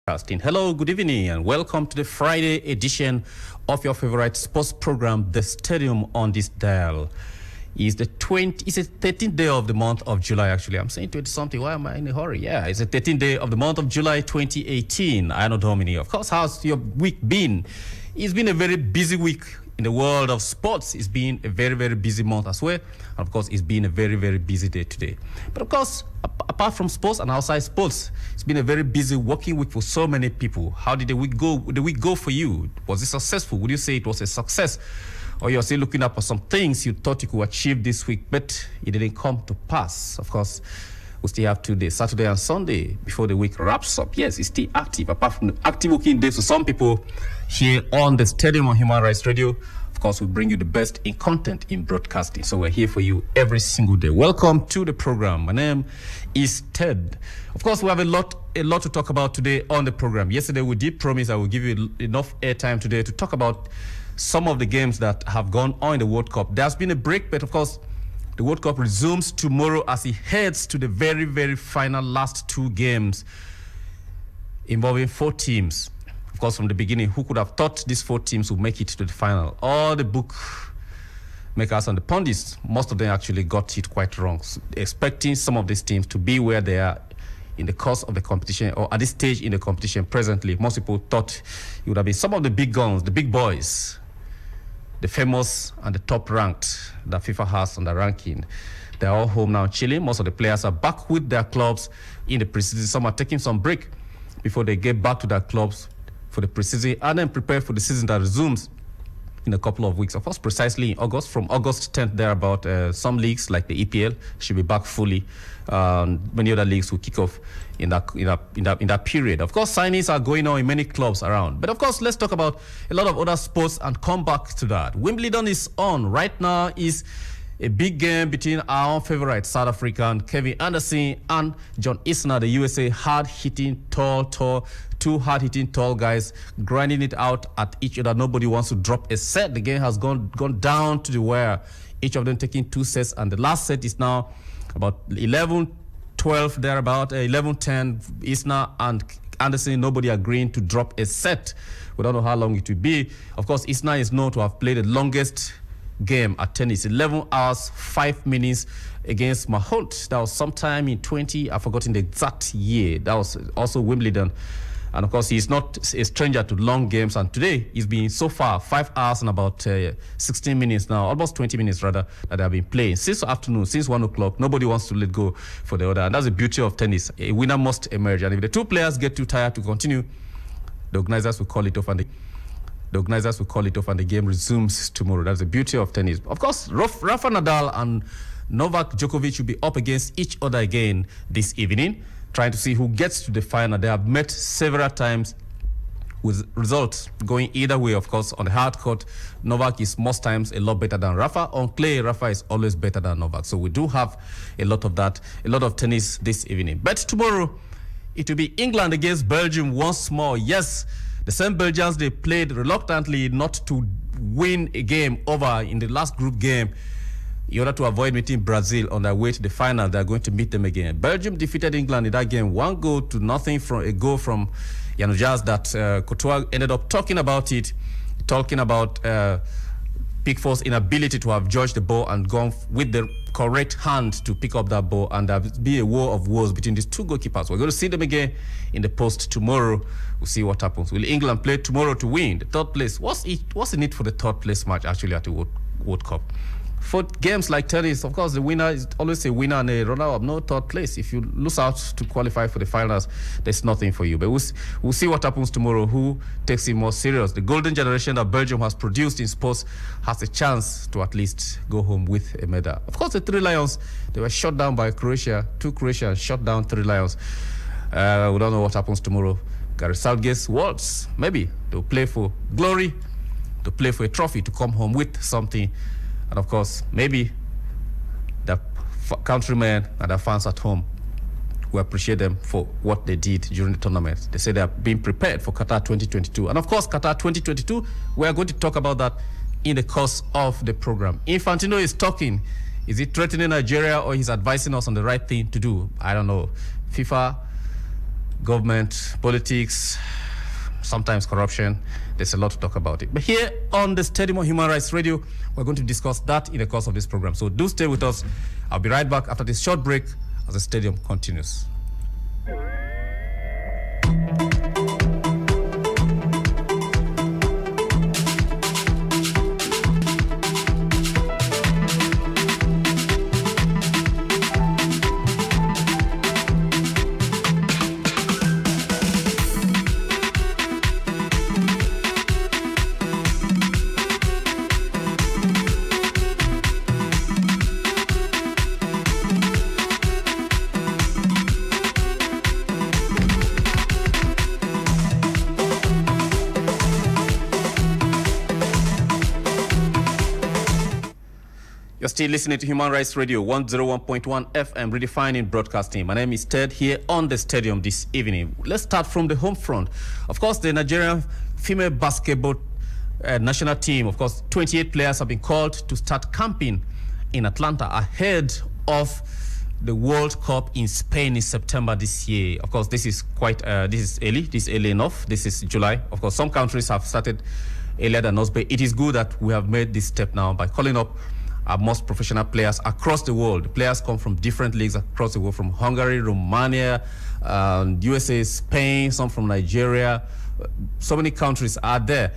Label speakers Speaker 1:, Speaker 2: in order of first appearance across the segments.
Speaker 1: Broadcasting. Hello, good evening, and welcome to the Friday edition of your favorite sports program, The Stadium on this dial. It's the 13th day of the month of July, actually. I'm saying 20 something. Why am I in a hurry? Yeah, it's the 13th day of the month of July 2018. I know Dominic. Of course, how's your week been? It's been a very busy week in the world of sports. It's been a very, very busy month as well. And of course, it's been a very, very busy day today. But of course, apart from sports and outside sports, it's been a very busy working week for so many people. How did the week go for you? Was it successful? Would you say it was a success? Or you're still looking up for some things you thought you could achieve this week, but it didn't come to pass? Of course, we still have 2 days, Saturday and Sunday, before the week wraps up. Yes, it's still active, apart from the active working days for some people here on the Stadium on Human Rights Radio. Of course, we bring you the best in content in broadcasting. So we're here for you every single day. Welcome to the program. My name is Ted. Of course, we have a lot to talk about today on the program. Yesterday, we did promise I will give you enough airtime today to talk about some of the games that have gone on in the World Cup. There's been a break, but of course, the World Cup resumes tomorrow as it heads to the very, very final last 2 games involving 4 teams. Of course, from the beginning, who could have thought these 4 teams would make it to the final? All the bookmakers and the pundits, most of them actually got it quite wrong, expecting some of these teams to be where they are in the course of the competition, or at this stage in the competition presently. Most people thought it would have been some of the big guns, the big boys, the famous and the top ranked that FIFA has on the ranking. They're all home now chilling. Most of the players are back with their clubs in the preseason. Some are taking some break before they get back to their clubs for the preseason and then prepare for the season that resumes in a couple of weeks. Of course, precisely in August, from August 10th thereabout, some leagues like the EPL should be back fully. Many other leagues will kick off in that period. Of course, signings are going on in many clubs around. But of course, let's talk about a lot of other sports and come back to that. Wimbledon is on right now. Is a big game between our own favorite South African Kevin Anderson and John Isner, the USA hard-hitting, two hard-hitting tall guys grinding it out at each other. Nobody wants to drop a set. The game has gone down to the wire. Each of them taking 2 sets, and the last set is now about 11-12 thereabout, 11-10. Isner and Anderson, nobody agreeing to drop a set. We don't know how long it will be. Of course, Isner is known to have played the longest game at tennis, 11 hours 5 minutes against Mahut. That was sometime in I've forgotten the exact year. That was also Wimbledon. And of course, he's not a stranger to long games, and today he's been so far 5 hours and about 16 minutes now, almost 20 minutes rather, that they have been playing since afternoon, since 1 o'clock. Nobody wants to let go for the other, and that's the beauty of tennis. A winner must emerge, and if the 2 players get too tired to continue, the organizers will call it off, and the game resumes tomorrow. That's the beauty of tennis. Of course, Rafa Nadal and Novak Djokovic will be up against each other again this evening, trying to see who gets to the final. They have met several times with results going either way. Of course, on the hard court, Novak is most times a lot better than Rafa. On clay, Rafa is always better than Novak. So we do have a lot of that, a lot of tennis this evening. But tomorrow, it will be England against Belgium once more. Yes, the same Belgians they played reluctantly not to win a game over in the last group game in order to avoid meeting Brazil on their way to the final. They're going to meet them again. Belgium defeated England in that game 1-0 from a goal from Januzaj that Courtois ended up talking about Pickford's inability to have judged the ball and gone with the correct hand to pick up that ball, and there'll be a war of woes between these 2 goalkeepers. We're going to see them again in the post tomorrow. We'll see what happens. Will England play tomorrow to win the 3rd place? What's the need for the 3rd place match actually at the World Cup? For games like tennis, of course, the winner is always a winner and a runner-up, no 3rd place. If you lose out to qualify for the finals, there's nothing for you. But we'll see what happens tomorrow, who takes it more serious. The golden generation that Belgium has produced in sports has a chance to at least go home with a medal. Of course, the 3 Lions, they were shut down by Croatia. 2 Croatians shut down 3 Lions. We don't know what happens tomorrow. Gareth Southgate's words, maybe they'll play for glory, they'll play for a trophy to come home with something. And of course, maybe the countrymen and the fans at home will appreciate them for what they did during the tournament. They say they are being prepared for Qatar 2022. And of course, Qatar 2022, we are going to talk about that in the course of the program. Infantino is talking. Is he threatening Nigeria or he's advising us on the right thing to do? I don't know. FIFA government, politics, sometimes corruption. There's a lot to talk about it. But here on the Stadium on Human Rights Radio, we're going to discuss that in the course of this program. So do stay with us. I'll be right back after this short break as the stadium continues. You're still listening to Human Rights Radio, 101.1 FM, redefining broadcasting. My name is Ted, here on the stadium this evening. Let's start from the home front. Of course, the Nigerian female basketball national team, of course, 28 players have been called to start camping in Atlanta ahead of the World Cup in Spain in September this year. Of course, this is quite, this is early. This is early enough. This is July. Of course, some countries have started earlier than us, but it is good that we have made this step now by calling up our most professional players across the world. The players come from different leagues across the world, from Hungary, Romania, USA, Spain, some from Nigeria. So many countries are there.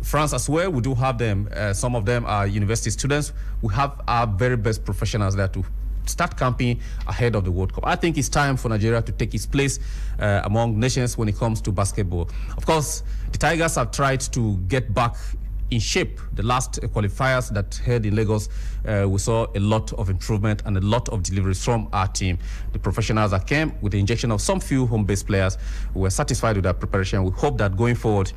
Speaker 1: France as well, we do have them. Some of them are university students. We have our very best professionals there to start camping ahead of the World Cup. I think it's time for Nigeria to take its place among nations when it comes to basketball. Of course, the Tigers have tried to get back in shape. The last qualifiers that held in Lagos, we saw a lot of improvement and a lot of deliveries from our team. The professionals that came with the injection of some few home-based players who were satisfied with their preparation. We hope that going forward,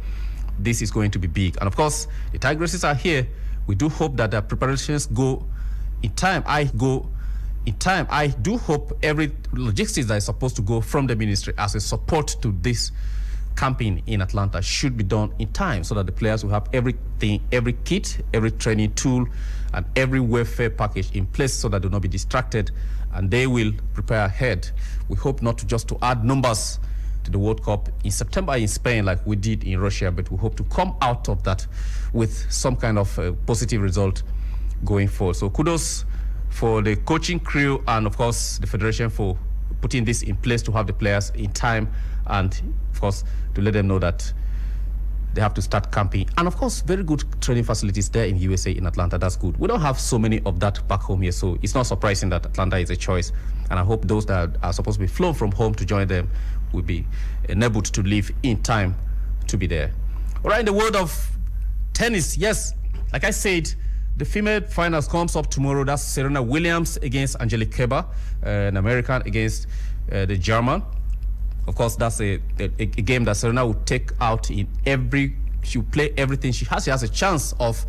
Speaker 1: this is going to be big. And of course, the Tigresses are here. We do hope that their preparations go in time. I do hope every logistics that is supposed to go from the ministry as a support to this camping in Atlanta should be done in time so that the players will have everything, every kit, every training tool, and every welfare package in place so that they will not be distracted and they will prepare ahead. We hope not to just to add numbers to the World Cup in September in Spain like we did in Russia, but we hope to come out of that with some kind of positive result going forward. So kudos for the coaching crew and of course the federation for putting this in place to have the players in time and of course to let them know that they have to start camping. And of course, very good training facilities there in USA, in Atlanta. That's good. We don't have so many of that back home here, so it's not surprising that Atlanta is a choice. And I hope those that are supposed to be flown from home to join them will be enabled to leave in time to be there. All right, in the world of tennis, yes, like I said, the female finals comes up tomorrow. That's Serena Williams against Angelique Kerber, an American against the German. Of course, that's a game that Serena will take out in every. She'll play everything she has. She has a chance of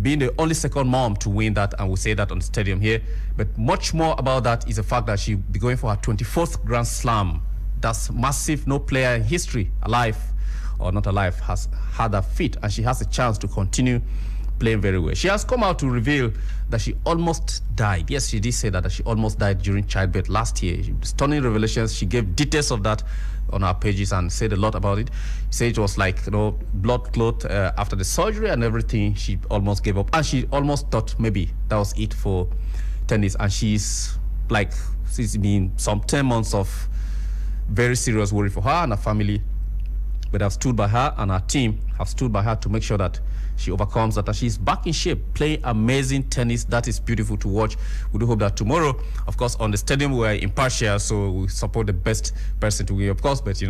Speaker 1: being the only second mom to win that, and we'll say that on the stadium here. But much more about that is the fact that she'll be going for her 24th Grand Slam. That's massive. No player in history, alive or not alive, has had that feat, and she has a chance to continue playing very well. She has come out to reveal that she almost died. Yes, she did say that she almost died during childbirth last year. Stunning revelations. She gave details of that on our pages and said a lot about it. She said it was like, blood clot after the surgery and everything. She almost gave up, and she almost thought maybe that was it for tennis. And she's been some 10 months of very serious worry for her and her family, but I've stood by her, and our team have stood by her to make sure that she overcomes that, and she's back in shape, playing amazing tennis. That is beautiful to watch. We do hope that tomorrow, of course, on the stadium, we are impartial, so we support the best person to win, of course, but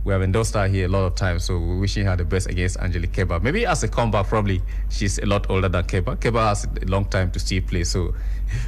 Speaker 1: we have endorsed her here a lot of times, so we're wishing her the best against Angelique Kerber. Maybe as a comeback, probably she's a lot older than Kerber. Kerber has a long time to still play, so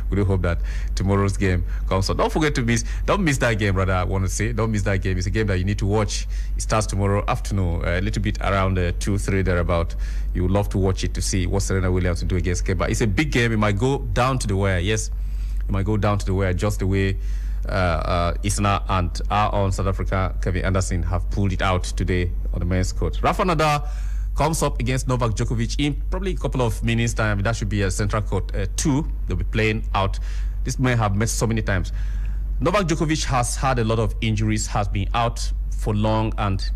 Speaker 1: we do hope that tomorrow's game comes. So don't miss that game, rather, I want to say. Don't miss that game. It's a game that you need to watch. It starts tomorrow afternoon, a little bit around 2, 3 thereabout. You would love to watch it to see what Serena Williams will do against Kerber. It's a big game. It might go down to the wire. Yes, it might go down to the wire, just the way Isner and our own South Africa, Kevin Anderson, have pulled it out today on the men's court. Rafa Nadal comes up against Novak Djokovic in probably a couple of minutes time. That should be a central court 2. They'll be playing out. This may have met so many times. Novak Djokovic has had a lot of injuries, has been out for long, and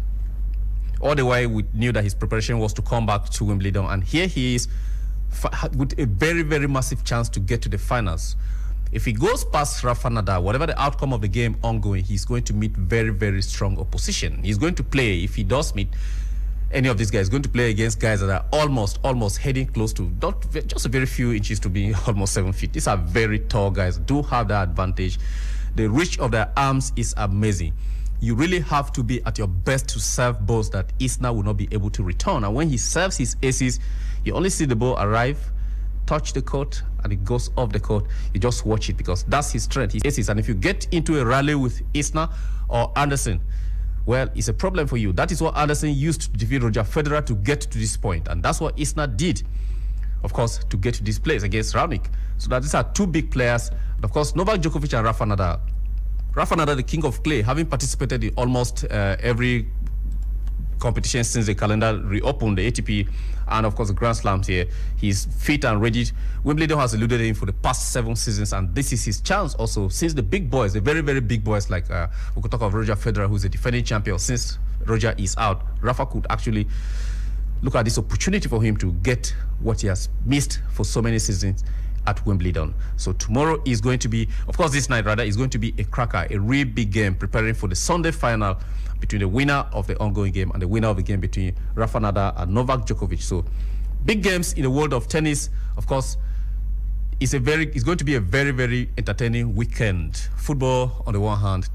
Speaker 1: all the while we knew that his preparation was to come back to Wimbledon, and here he is with a very, very massive chance to get to the finals. If he goes past Rafa Nadal, whatever the outcome of the game ongoing, he's going to meet very, very strong opposition. He's going to play, if he does meet any of these guys, going to play against guys that are almost heading close to, not just a very few inches to being almost 7 feet. These are very tall guys, do have that advantage. The reach of their arms is amazing. You really have to be at your best to serve balls that Isner will not be able to return. And when he serves his aces, you only see the ball arrive, touch the court, and it goes off the court. You just watch it because that's his strength, his aces. And if you get into a rally with Isner or Anderson, well, it's a problem for you. That is what Anderson used to defeat Roger Federer to get to this point. And that's what Isner did, of course, to get to this place against Raonic. So that these are two big players. And of course, Novak Djokovic and Rafa Nadal. Rafa Nadal, the king of clay, having participated in almost every competition since the calendar reopened, the ATP, and of course the Grand Slams here. He's fit and ready. Wimbledon has eluded him for the past 7 seasons, and this is his chance also. Since the big boys, the very, very big boys, like we could talk of Roger Federer, who's a defending champion, since Roger is out, Rafa could actually look at this opportunity for him to get what he has missed for so many seasons at Wimbledon. So tomorrow is going to be, of course this night rather, is going to be a cracker, a real big game, preparing for the Sunday final between the winner of the ongoing game and the winner of the game between Rafa Nadal and Novak Djokovic. So big games in the world of tennis. Of course, it's going to be a very, very entertaining weekend. Football on the one hand,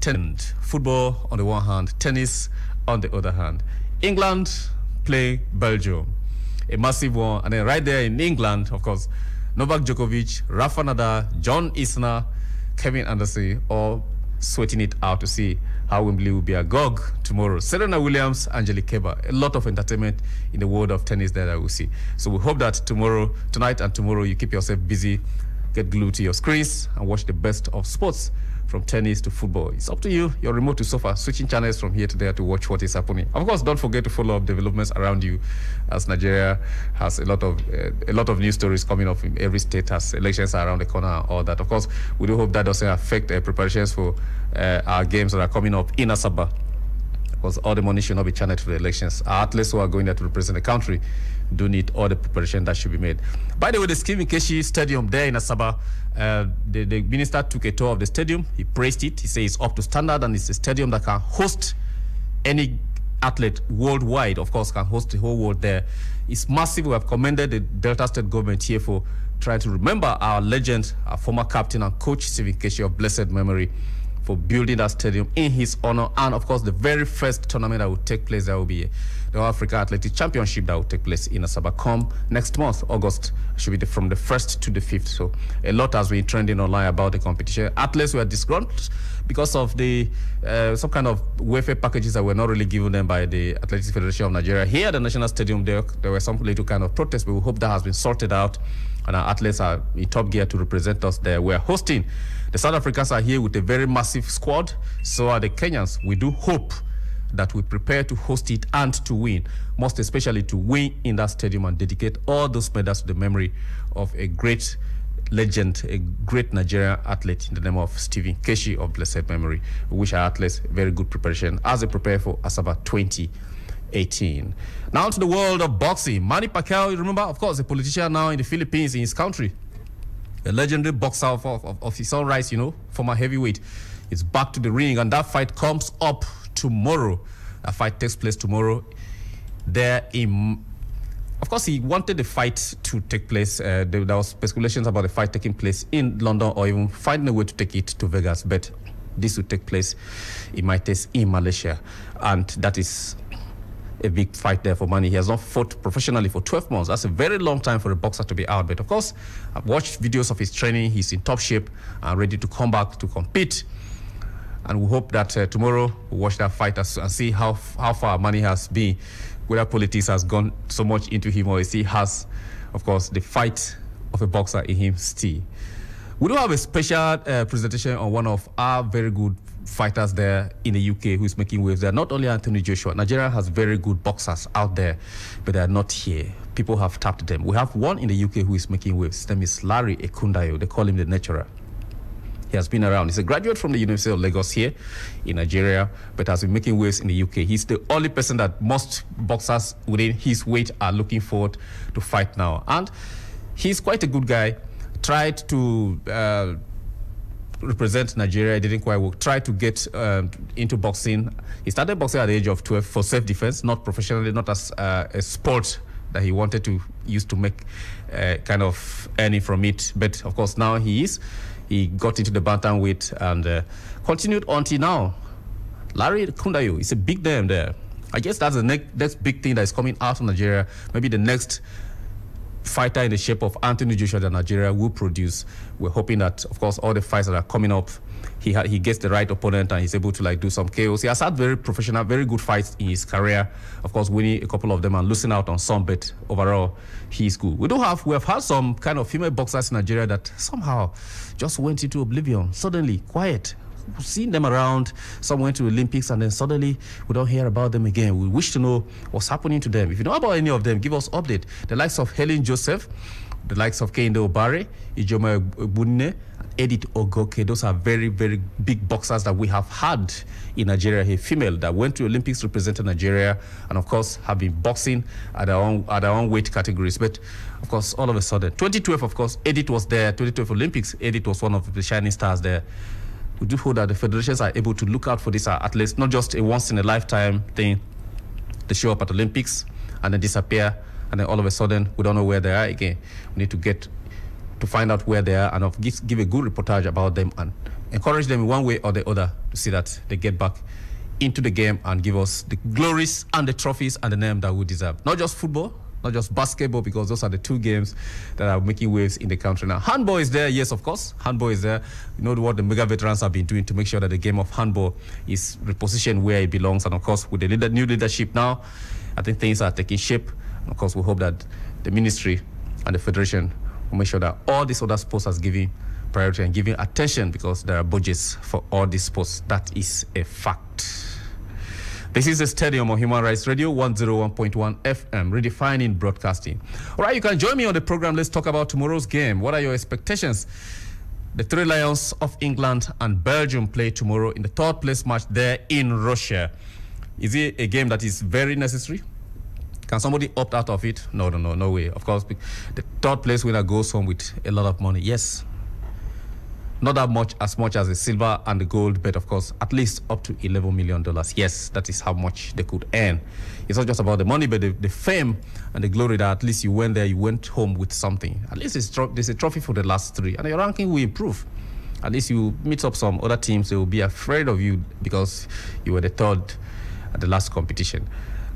Speaker 1: football on the one hand, tennis on the other hand. England play Belgium, a massive one, and then right there in England, of course, Novak Djokovic, Rafa Nadal, John Isner, Kevin Anderson, all sweating it out to see how Wembley will be agog tomorrow. Serena Williams, Angelique Kerber. A lot of entertainment in the world of tennis there that we'll see. So we hope that tonight and tomorrow, you keep yourself busy, get glued to your screens, and watch the best of sports, from tennis to football. It's up to you, your remote to sofa, switching channels from here to there to watch what is happening. Of course, don't forget to follow up developments around you, as Nigeria has a lot of news stories coming up in every state as elections are around the corner and all that. Of course, we do hope that doesn't affect preparations for our games that are coming up in Asaba, because all the money should not be channeled to the elections. Our athletes who are going there to represent the country do need all the preparation that should be made. By the way, the Stephen Keshi Stadium there in Asaba, the minister took a tour of the stadium. He praised it. He says it's up to standard, and it's a stadium that can host any athlete worldwide. Of course, can host the whole world there. It's massive. We have commended the Delta State government here for trying to remember our legend, our former captain and coach, Stephen Keshi of blessed memory, for building that stadium in his honor. And of course, the very first tournament that will take place there will be the Africa Athletic Championship that will take place in Asaba come next month, August. Should be from the 1st to the 5th. So a lot has been trending online about the competition. Athletes were disgruntled because of the some kind of welfare packages that were not really given them by the Athletics Federation of Nigeria. Here at the National Stadium, there were some little kind of protests, but we hope that has been sorted out, and our athletes are in top gear to represent us there. We're hosting. The South Africans are here with a very massive squad. So are the Kenyans. We do hope that we prepare to host it and to win, most especially to win in that stadium and dedicate all those medals to the memory of a great legend, a great Nigerian athlete in the name of Stephen Keshi of blessed memory. We wish our athletes very good preparation as they prepare for Asaba 2018. Now to the world of boxing. Manny Pacquiao, you remember, of course, a politician now in the Philippines, in his country. A legendary boxer of his own rights, former heavyweight. It's back to the ring, and that fight comes up tomorrow. That fight takes place tomorrow. Of course, he wanted the fight to take place. There was speculations about the fight taking place in London, or even finding a way to take it to Vegas. But this will take place in Maites in Malaysia, and that is a big fight there for Manny. He has not fought professionally for 12 months. That's a very long time for a boxer to be out. But of course, I've watched videos of his training. He's in top shape and ready to come back to compete. And we hope that tomorrow we'll watch that fight and see how far Manny has been, whether politics has gone so much into him, or he has, of course, the fight of a boxer in him still. We do have a special presentation on one of our very good fighters there in the UK who is making waves there. Not only Anthony Joshua. Nigeria has very good boxers out there, but they are not here. People have tapped them. We have one in the UK who is making waves. His name is Larry Ekundayo. They call him the Natural. He has been around. He's a graduate from the University of Lagos here in Nigeria, but has been making waves in the UK. He's the only person that most boxers within his weight are looking forward to fight now. And he's quite a good guy. Tried to represent Nigeria. It didn't quite work. Tried to get into boxing. He started boxing at the age of 12 for self-defense, not professionally, not as a sport that he wanted to use to make kind of earning from it. But of course now he got into the bantamweight and continued until now. Larry Kundayo is a big name there. I guess that's the next big thing that is coming out of Nigeria. Maybe the next fighter in the shape of Anthony Joshua that Nigeria will produce. We're hoping that, of course, all the fights that are coming up, he gets the right opponent and he's able to do some KOs. He has had very professional, very good fights in his career. Of course, winning a couple of them and losing out on some, but overall, he's good. We have had some kind of female boxers in Nigeria that somehow just went into oblivion. Suddenly, quiet. We've seen them around. Some went to the Olympics and then suddenly we don't hear about them again. We wish to know what's happening to them. If you know about any of them, give us update. The likes of Helen Joseph, the likes of Kehinde Obare, Ijoma Bunne, Edith Ogoke. Those are very, very big boxers that we have had in Nigeria. A female that went to Olympics, represented Nigeria, and of course have been boxing at their own weight categories. But of course, all of a sudden, 2012, of course, Edith was there. 2012 Olympics, Edith was one of the shining stars there. We do hope that the federations are able to look out for this at least, not just a once-in-a-lifetime thing. They show up at Olympics and then disappear, and then all of a sudden, we don't know where they are again. We need to find out where they are and give a good reportage about them and encourage them in one way or the other to see that they get back into the game and give us the glories and the trophies and the name that we deserve. Not just football, not just basketball, because those are the two games that are making waves in the country now. Handball is there, yes, of course. Handball is there. You know what the mega veterans have been doing to make sure that the game of handball is repositioned where it belongs. And of course, with the new leadership now, I think things are taking shape. And of course, we hope that the ministry and the federation will make sure that all these other sports are given priority and giving attention, because there are budgets for all these sports. That is a fact. This is the Stadium on Human Rights Radio, 101.1 FM, redefining broadcasting. All right, you can join me on the program. Let's talk about tomorrow's game. What are your expectations? The Three Lions of England and Belgium play tomorrow in the third place match there in Russia. Is it a game that is very necessary? Can somebody opt out of it? No way. Of course, the third place winner goes home with a lot of money. Yes. Not that much as the silver and the gold, but of course, at least up to $11 million. Yes, that is how much they could earn. It's not just about the money, but the fame and the glory that at least you went there, you went home with something. At least there's a trophy for the last three, and your ranking will improve. At least you meet up some other teams, they will be afraid of you because you were the third at the last competition.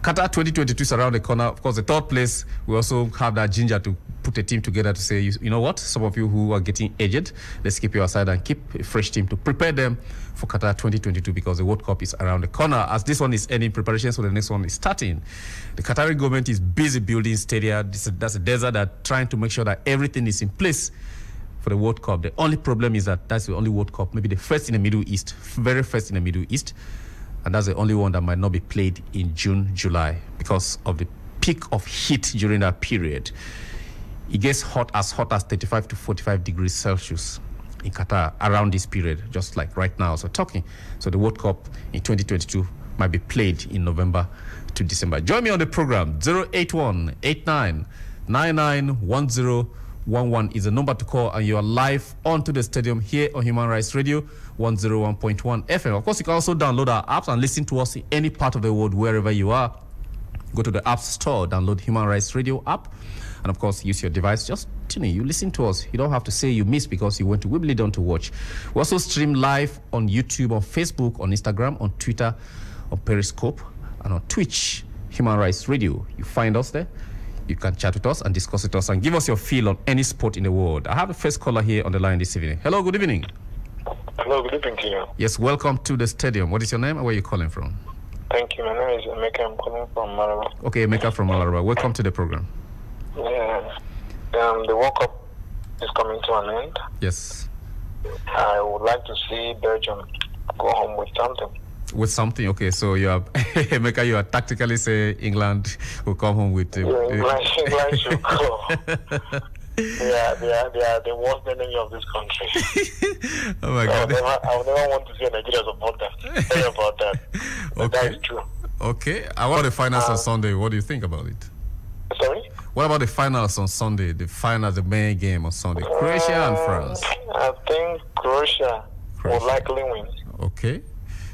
Speaker 1: Qatar 2022 is around the corner. Of course, the third place, we also have that ginger to put a team together to say, you know what, some of you who are getting aged, let's keep you aside and keep a fresh team to prepare them for Qatar 2022, because the World Cup is around the corner. As this one is ending, preparations for the next one is starting. The Qatari government is busy building stadia. That's a desert that trying to make sure that everything is in place for the World Cup. The only problem is that that's the only World Cup, maybe the first in the Middle East, very first in the Middle East. And that's the only one that might not be played in June, July, because of the peak of heat during that period. It gets hot as 35 to 45 degrees Celsius in Qatar around this period, just like right now. So the World Cup in 2022 might be played in November to December. Join me on the program. 081-8999-1011 is the number to call, and you are live onto the stadium here on Human Rights Radio, 101.1 FM. Of course, you can also download our apps and listen to us in any part of the world, wherever you are. Go to the App Store, download Human Rights Radio app, and of course, use your device. Just tune in. You listen to us. You don't have to say you missed because you went to Wimbledon to watch. We also stream live on YouTube, on Facebook, on Instagram, on Twitter, on Periscope, and on Twitch. Human Rights Radio. You find us there. You can chat with us and discuss with us and give us your feel on any sport in the world. I have the first caller here on the line this evening. Hello, good evening.
Speaker 2: Hello, good evening to you.
Speaker 1: Yes, welcome to the stadium. What is your name and where are you calling from?
Speaker 2: Thank you. My name is Emeka. I'm calling from Malaba.
Speaker 1: Okay, Emeka from Malaba. Welcome to the program.
Speaker 2: Yeah. The World Cup is coming to an end.
Speaker 1: Yes.
Speaker 2: I would like to see Belgium go home with something.
Speaker 1: With something, okay. So you are, Emeka, you are tactically say England will come home with.
Speaker 2: England should go. They are the worst enemy of this country.
Speaker 1: Oh my God.
Speaker 2: I would never want to see Nigeria support them. Sorry about that. But
Speaker 1: Okay.
Speaker 2: that is true.
Speaker 1: Okay. I want the finals on Sunday. What do you think about it?
Speaker 2: Sorry?
Speaker 1: What about the finals on Sunday? The finals, the main game on Sunday. Croatia and France.
Speaker 2: I think Croatia will likely win
Speaker 1: Okay.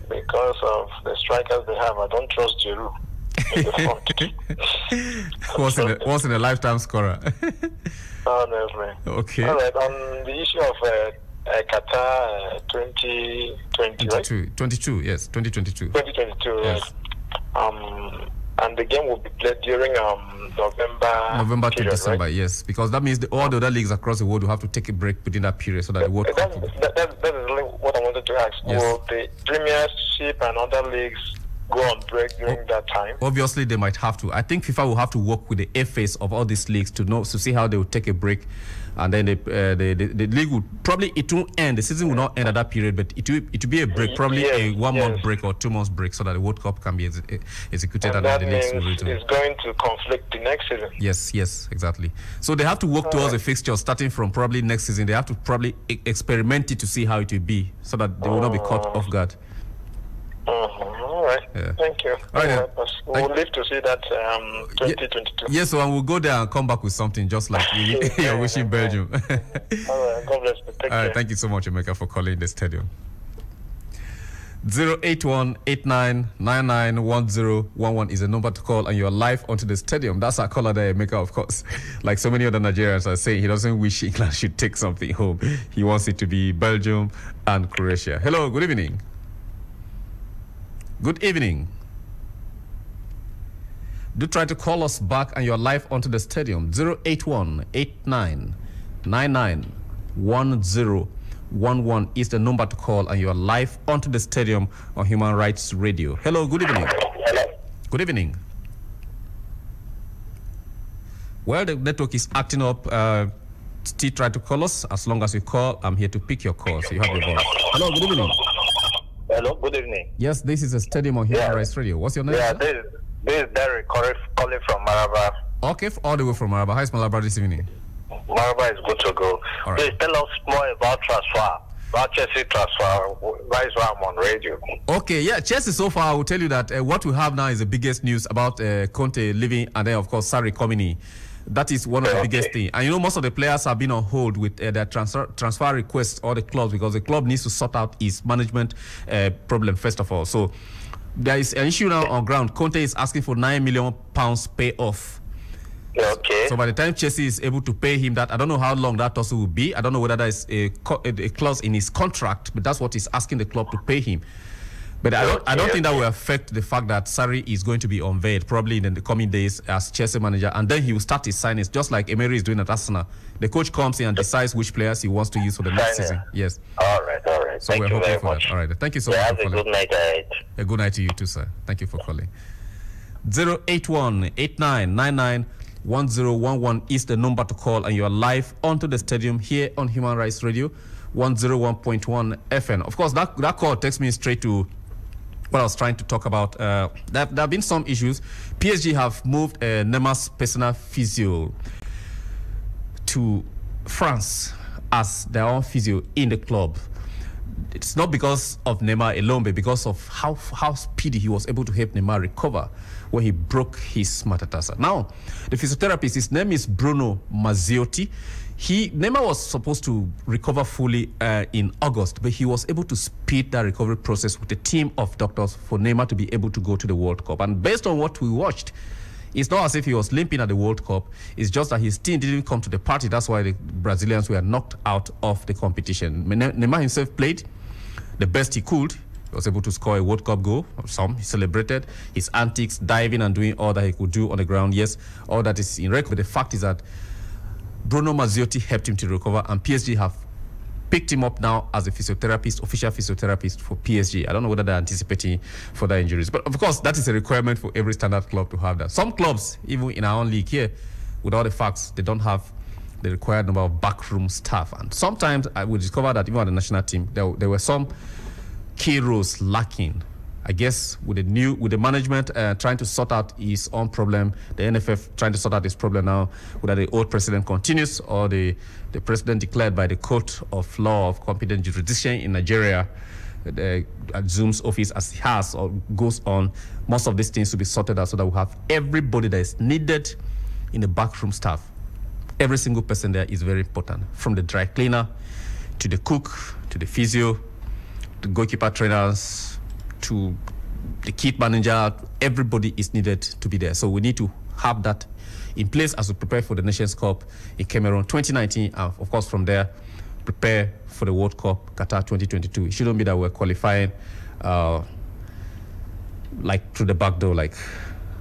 Speaker 2: because of the strikers they have. I don't trust Giroud in the front.
Speaker 1: Once in a lifetime scorer.
Speaker 2: Honestly.
Speaker 1: Okay.
Speaker 2: All right. On the issue of Qatar 2020, right?
Speaker 1: 22, yes, 2022.
Speaker 2: 2022,
Speaker 1: Yes.
Speaker 2: right? And the game will be played during November
Speaker 1: to
Speaker 2: period,
Speaker 1: December,
Speaker 2: right?
Speaker 1: yes, because that means all the other leagues across the world will have to take a break within that period so that the World Cup.
Speaker 2: That is really what I wanted to ask.
Speaker 1: Yes.
Speaker 2: Will the Premiership and other leagues go on break during that time?
Speaker 1: Obviously, they might have to. I think FIFA will have to work with the FAs of all these leagues to see how they will take a break, and then the league will probably, it won't end. The season will not end at that period, but it will be a break, probably a 1 month break or 2 months break, so that the World Cup can be executed and
Speaker 2: that
Speaker 1: the leagues will
Speaker 2: means
Speaker 1: return.
Speaker 2: it's going to conflict the next season.
Speaker 1: Yes, exactly. So they have to work towards a fixture starting from probably next season. They have to probably experiment it to see how it will be, so that they will not be caught off guard.
Speaker 2: All right.
Speaker 1: Yeah.
Speaker 2: Thank you.
Speaker 1: All right,
Speaker 2: We'll live to see that 2022.
Speaker 1: Yes, so we'll go there and come back with something just like you're wishing Belgium.
Speaker 2: All right. God bless you. Take care.
Speaker 1: Thank you so much, Emeka, for calling the stadium. 081-8999-1011 is the number to call, and you're live onto the stadium. That's our caller there, Emeka, of course. Like so many other Nigerians are saying, he doesn't wish England should take something home. He wants it to be Belgium and Croatia. Hello, good evening. Good evening. Do try to call us back, and you're live onto the stadium. 081-8999-1011 is the number to call, and you're live onto the stadium on Human Rights Radio. Hello, good evening.
Speaker 2: Hello.
Speaker 1: Good evening. Well, the network is acting up. Still try to call us. As long as you call, I'm here to pick your call, so you have your voice. Hello, good evening.
Speaker 2: Hello, good evening.
Speaker 1: Yes, this is a stadium on Human Rights Radio. What's your name?
Speaker 2: Yeah,
Speaker 1: sir?
Speaker 2: this is Derek calling from Maraba.
Speaker 1: Okay, all the way from Maraba. How is Maraba this evening?
Speaker 2: Maraba is good to go.
Speaker 1: All right.
Speaker 2: Please tell us more about Chelsea transfer. That is why I'm on radio.
Speaker 1: Okay, yeah, Chelsea so far, I will tell you that what we have now is the biggest news about Conte leaving, and then, of course, Sarri coming in. That is one of the biggest things. And, most of the players have been on hold with their transfer requests or the clubs, because the club needs to sort out its management problem, first of all. So there is an issue now on ground. Conte is asking for £9 million payoff.
Speaker 2: Okay.
Speaker 1: So by the time Chelsea is able to pay him that, I don't know how long that also will be. I don't know whether that is a clause in his contract, but that's what he's asking the club to pay him. But I don't think that will affect the fact that Sarri is going to be unveiled probably in the coming days as Chelsea manager, and then he will start his signings just like Emery is doing at Arsenal. The coach comes in and decides which players he wants to use for the next season. Yes.
Speaker 2: All right.
Speaker 1: So we're hoping for that. All right. Thank you so much for calling.
Speaker 2: Have a good night ahead.
Speaker 1: A good night to you too, sir. Thank you for calling. 081-8999-1011 is the number to call, and you are live onto the stadium here on Human Rights Radio 101.1 FM. Of course, that call takes me straight to what I was trying to talk about. There have been some issues. PSG have moved Neymar's personal physio to France as their own physio in the club. It's not because of Neymar alone, but because of how speedy he was able to help Neymar recover when he broke his metatarsal. Now, the physiotherapist, his name is Bruno Mazziotti. Neymar was supposed to recover fully in August, but he was able to speed that recovery process with a team of doctors for Neymar to be able to go to the World Cup. And based on what we watched, it's not as if he was limping at the World Cup. It's just that his team didn't come to the party. That's why the Brazilians were knocked out of the competition. Neymar himself played the best he could. He was able to score a World Cup goal. He celebrated his antics, diving and doing all that he could do on the ground. Yes, all that is in record. But the fact is that Bruno Mazziotti helped him to recover, and PSG have picked him up now as a physiotherapist, official physiotherapist for PSG. I don't know whether they're anticipating further injuries, but of course that is a requirement for every standard club to have that. Some clubs, even in our own league here, with all the facts, they don't have the required number of backroom staff, and sometimes I will discover that even on the national team there were some key roles lacking. I guess with the management trying to sort out his own problem, the NFF trying to sort out his problem now, whether the old president continues or the president declared by the Court of Law of Competent Jurisdiction in Nigeria assumes office as he has or goes on, most of these things will be sorted out so that we have everybody that is needed in the backroom staff. Every single person there is very important, from the dry cleaner to the cook to the physio, the goalkeeper trainers to the kit manager. Everybody is needed to be there. So we need to have that in place as we prepare for the Nations Cup in Cameroon 2019, and of course from there prepare for the World Cup Qatar 2022. It shouldn't be that we're qualifying like through the back door like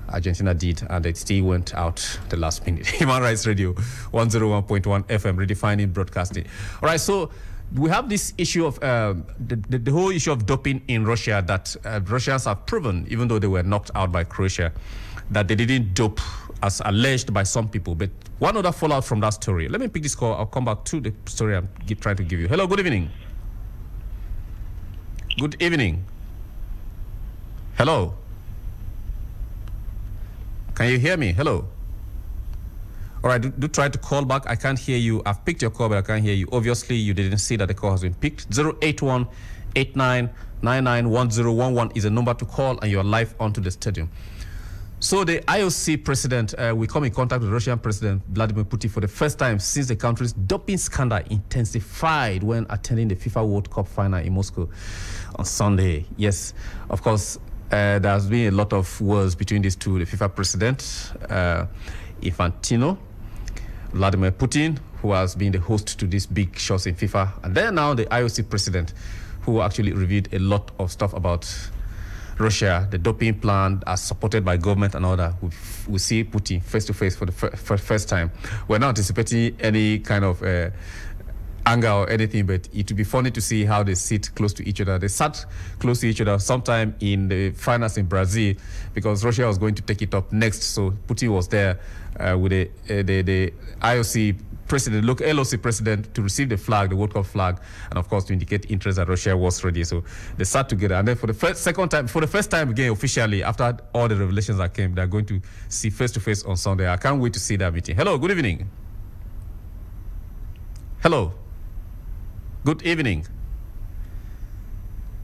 Speaker 1: Argentina did, and it still went out the last minute. Human Rights Radio 101.1 FM, redefining broadcasting. All right, so we have this issue of the whole issue of doping in Russia that Russians have proven, even though they were knocked out by Croatia, that they didn't dope as alleged by some people. But one other fallout from that story. Let me pick this call. I'll come back to the story I'm trying to give you. Hello, good evening. Good evening. Hello. Can you hear me? Hello. All right, do try to call back. I can't hear you. I've picked your call, but I can't hear you. Obviously, you didn't see that the call has been picked. 081-8999-1011 is a number to call, and you're live onto the stadium. So the IOC president, we come in contact with Russian President Vladimir Putin for the first time since the country's doping scandal intensified when attending the FIFA World Cup final in Moscow on Sunday. Yes, of course, there has been a lot of wars between these two, the FIFA president, Infantino, Vladimir Putin, who has been the host to these big shows in FIFA, and then now the IOC president, who actually revealed a lot of stuff about Russia, the doping plan as supported by government and all that. We see Putin face to face for the first time. We're not anticipating any kind of anger or anything, but it would be funny to see how they sit close to each other. They sat close to each other sometime in the finals in Brazil because Russia was going to take it up next. So Putin was there with the IOC president, LOC president, to receive the flag, the World Cup flag, and of course to indicate interest that Russia was ready. So they sat together, and then for the first time again officially after all the revelations that came, they're going to see face to face on Sunday. I can't wait to see that meeting. Hello, good evening. Hello. Good evening.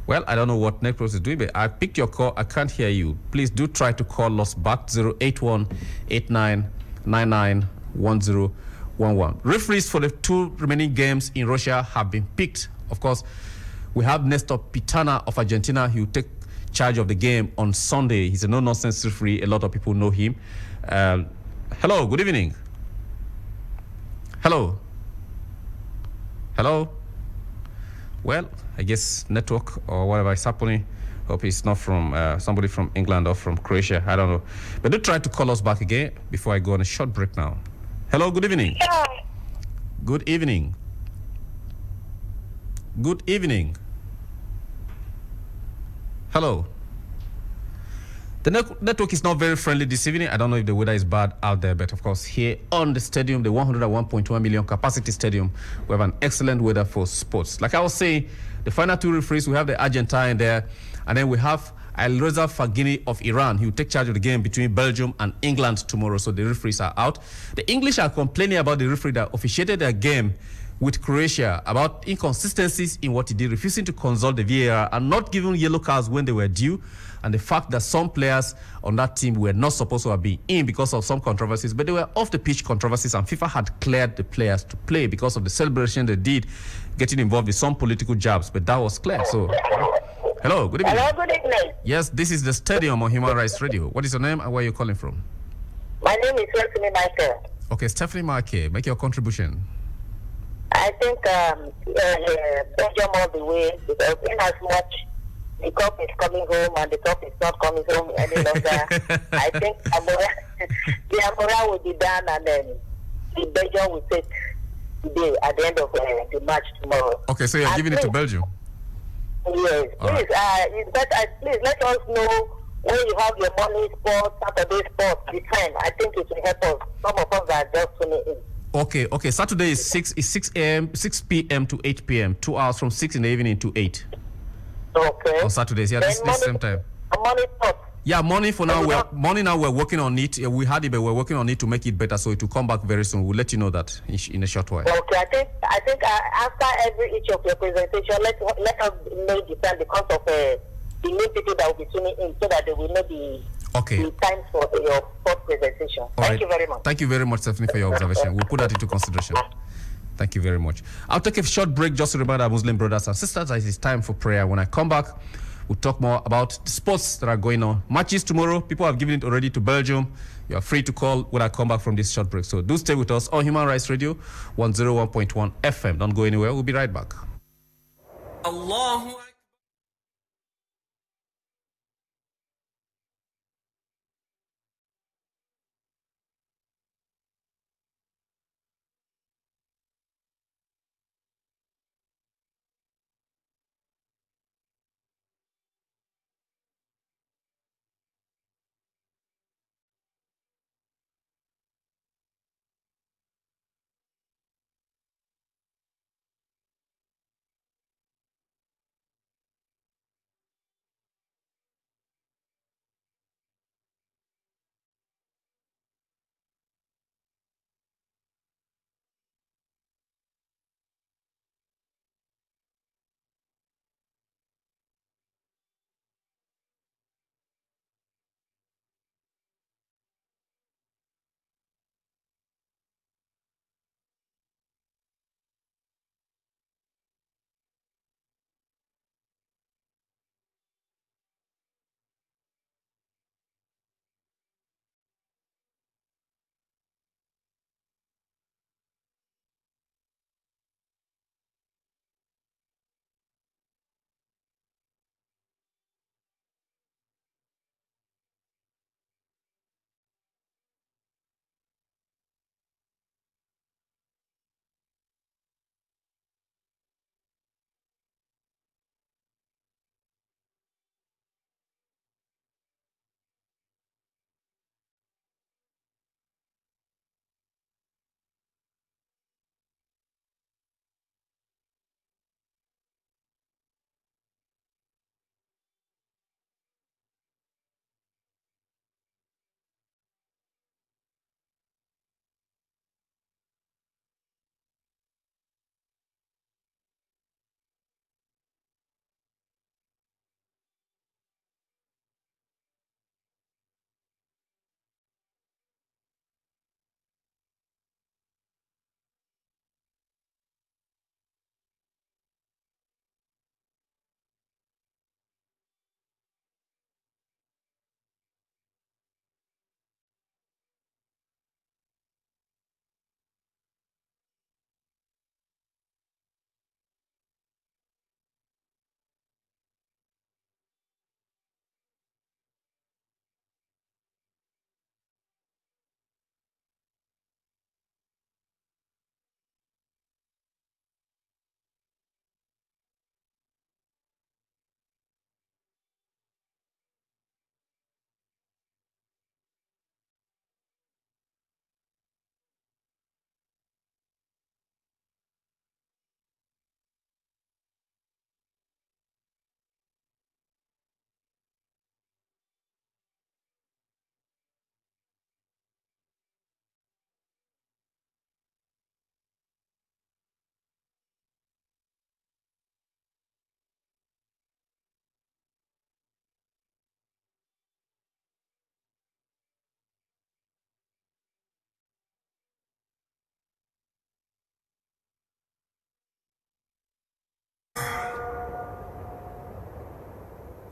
Speaker 1: Well, I don't know what network is doing, but I picked your call. I can't hear you. Please do try to call us back. 081-8999-1011. Referees for the two remaining games in Russia have been picked. Of course, we have Nestor Pitana of Argentina. He will take charge of the game on Sunday. He's a no-nonsense referee. A lot of people know him. Hello, good evening. Hello. Hello. Well, I guess network or whatever is happening. Hope it's not from somebody from England or from Croatia. I don't know. But do try to call us back again before I go on a short break now. Hello, good evening. Good evening. Good evening. Hello. The network is not very friendly this evening. I don't know if the weather is bad out there, but of course here on the stadium, the 101.1 million capacity stadium, we have an excellent weather for sports. Like I was saying, the final two referees, we have the Argentine there, and then we have Alireza Fagini of Iran. He will take charge of the game between Belgium and England tomorrow, so the referees are out. The English are complaining about the referee that officiated their game with Croatia about inconsistencies in what he did, refusing to consult the VAR and not giving yellow cards when they were due, and the fact that some players on that team were not supposed to have been in because of some controversies, but they were off the pitch controversies, and FIFA had cleared the players to play because of the celebration they did, getting involved with some political jabs, but that was clear. So, hello, good evening.
Speaker 3: Hello, good evening.
Speaker 1: Yes, this is the stadium on Human Rights Radio. What is your name and where are you calling from?
Speaker 3: My name is Stephanie Michael.
Speaker 1: Okay, Stephanie Michael, make your contribution.
Speaker 3: I think Belgium all the way, because in as much the cup is coming home and the cup is not coming home any longer, I think the Amora will be done, and then the Belgium will take the day at the end of the match tomorrow.
Speaker 1: Okay, so you're giving it to Belgium?
Speaker 3: Yes, please, it's better, please let us know when you have your morning sport, Saturday sport, the time. I think it will help us. Some of us are just tuning in.
Speaker 1: Okay. Saturday is 6 p.m. to 8 p.m. 2 hours from 6 in the evening to 8.
Speaker 3: Okay.
Speaker 1: On Saturdays. Yeah, this same time.
Speaker 3: Morning thought.
Speaker 1: Yeah, morning for now. We're working on it. We had it, but we're working on it to make it better. So it will come back very soon. We'll let you know that in a short while.
Speaker 3: Okay, I think after each of your presentation, let us know the time because of the new people that will be tuning in, so that they will know the time for your fourth presentation. Thank you very much.
Speaker 1: Thank you very much, Stephanie, for your observation. We'll put that into consideration. Thank you very much. I'll take a short break just to remind our Muslim brothers and sisters that it is time for prayer. When I come back, we'll talk more about the sports that are going on. Matches tomorrow. People have given it already to Belgium. You are free to call when I come back from this short break. So do stay with us on Human Rights Radio 101.1 FM. Don't go anywhere. We'll be right back. Allahu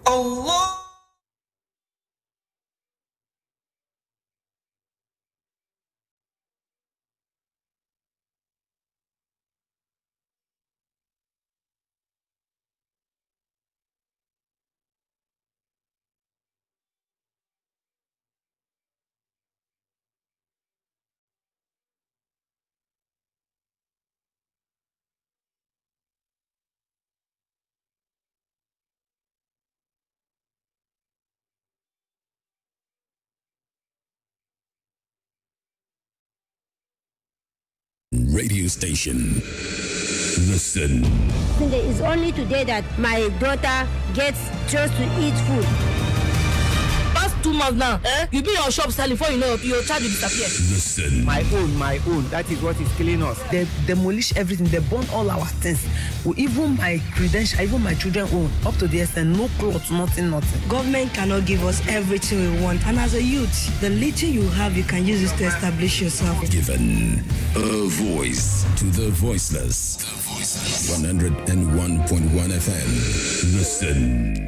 Speaker 1: Allah.
Speaker 4: Radio station. Listen.
Speaker 5: It's only today that my daughter gets just to eat food.
Speaker 6: Past 2 months now, you be in your shop selling before you know your child will disappear.
Speaker 4: Listen.
Speaker 7: My own. That is what is killing us. They demolish everything. They burn all our things. Even my credentials, even my children own. Up to the extent, no clothes, nothing.
Speaker 8: Government cannot give us everything we want. And as a youth, the little you have, you can use it to establish yourself.
Speaker 4: Given a voice to the voiceless. 101.1 FM. Listen.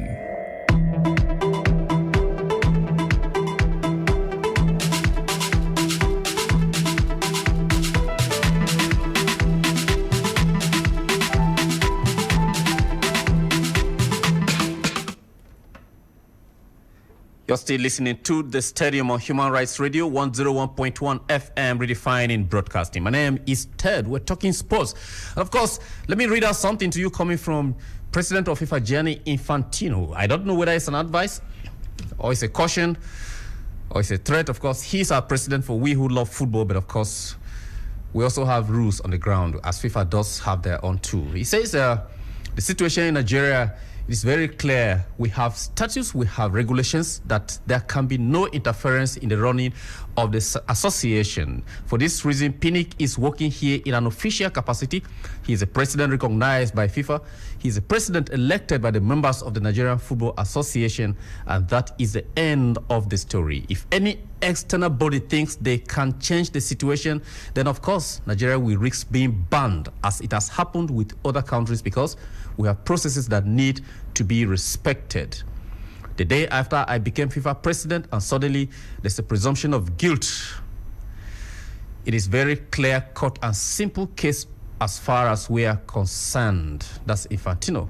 Speaker 1: You're still listening to the Stadium on Human Rights Radio, 101.1 FM, redefining broadcasting. My name is Ted. We're talking sports. And of course, let me read out something to you coming from President of FIFA, Gianni Infantino. I don't know whether it's an advice or it's a caution or it's a threat. Of course, he's our president for we who love football, but of course, we also have rules on the ground, as FIFA does have their own too. He says the situation in Nigeria is very clear. We have statutes, we have regulations that there can be no interference in the running of the association. For this reason, Pinnick is working here in an official capacity. He is a president recognized by FIFA. He is a president elected by the members of the Nigerian Football Association, and that is the end of the story. If any external body thinks they can change the situation, then of course Nigeria will risk being banned, as it has happened with other countries, because we have processes that need to be respected. The day after I became FIFA president, and suddenly there's a presumption of guilt. It is very clear-cut and simple case as far as we are concerned. That's Infantino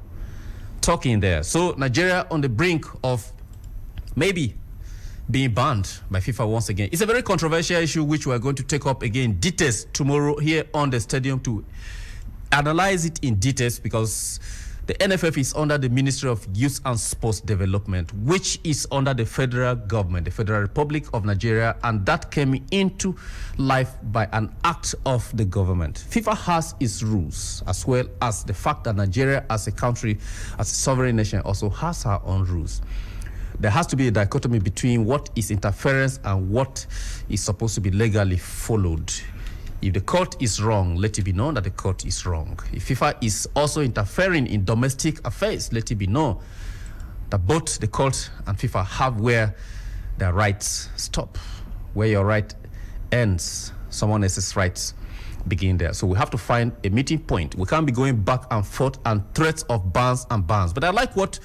Speaker 1: talking there. So Nigeria on the brink of maybe being banned by FIFA once again. It's a very controversial issue which we are going to take up again details tomorrow here on the stadium to analyze it in details, because the NFF is under the Ministry of Youth and Sports Development, which is under the federal government, the Federal Republic of Nigeria, and that came into life by an act of the government. FIFA has its rules, as well as the fact that Nigeria as a country, as a sovereign nation, also has her own rules. There has to be a dichotomy between what is interference and what is supposed to be legally followed. If the court is wrong, let it be known that the court is wrong. If FIFA is also interfering in domestic affairs, let it be known that both the court and FIFA have where their rights stop. Where your right ends, someone else's rights begin there. So we have to find a meeting point. We can't be going back and forth and threats of bans and bans. But I like what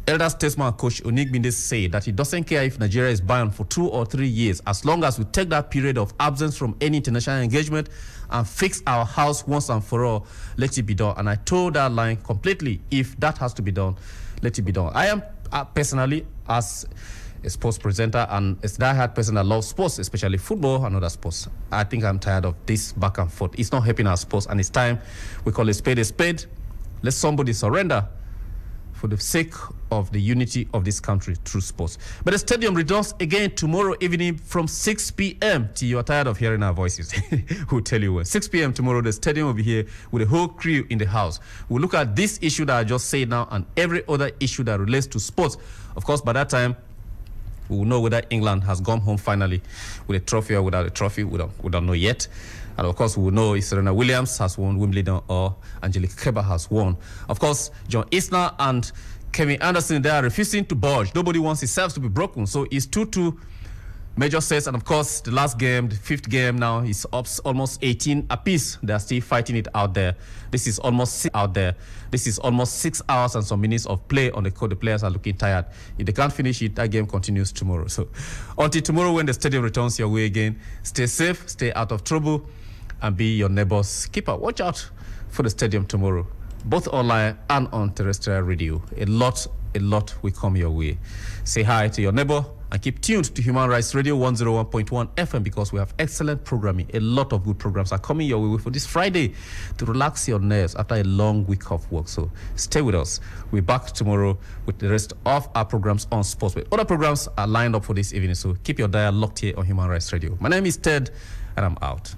Speaker 1: elder statesman Coach Onigbinde said, that he doesn't care if Nigeria is banned for 2 or 3 years, as long as we take that period of absence from any international engagement and fix our house once and for all, let it be done. And I told that line completely. If that has to be done, let it be done. I am personally, as a sports presenter and a diehard person that loves sports, especially football and other sports, I think I'm tired of this back and forth. It's not helping our sports, and it's time we call a spade a spade. Let somebody surrender for the sake of the unity of this country through sports. But the stadium returns again tomorrow evening from 6 p.m. till you are tired of hearing our voices. We'll tell you when. 6 p.m. tomorrow, the stadium will be here with the whole crew in the house. We'll look at this issue that I just said now and every other issue that relates to sports. Of course, by that time, we will know whether England has gone home finally with a trophy or without a trophy. We don't know yet. And of course, we will know if Serena Williams has won Wimbledon or Angelique Kerber has won. Of course, John Isner and Kevin Anderson, they are refusing to budge. Nobody wants his serves to be broken. So it's 2-2 major sets. And of course, the last game, the fifth game now, is up almost 18 apiece. They are still fighting it out there. This is almost out there. This is almost 6 hours and some minutes of play on the court. The players are looking tired. If they can't finish it, that game continues tomorrow. So until tomorrow, when the stadium returns your way again, stay safe, stay out of trouble, and be your neighbor's keeper. Watch out for the stadium tomorrow, both online and on terrestrial radio. A lot will come your way. Say hi to your neighbor and keep tuned to Human Rights Radio 101.1 FM, because we have excellent programming. A lot of good programs are coming your way for this Friday to relax your nerves after a long week of work. So stay with us. We're back tomorrow with the rest of our programs on sports. But other programs are lined up for this evening, so keep your dial locked here on Human Rights Radio. My name is Ted, and I'm out.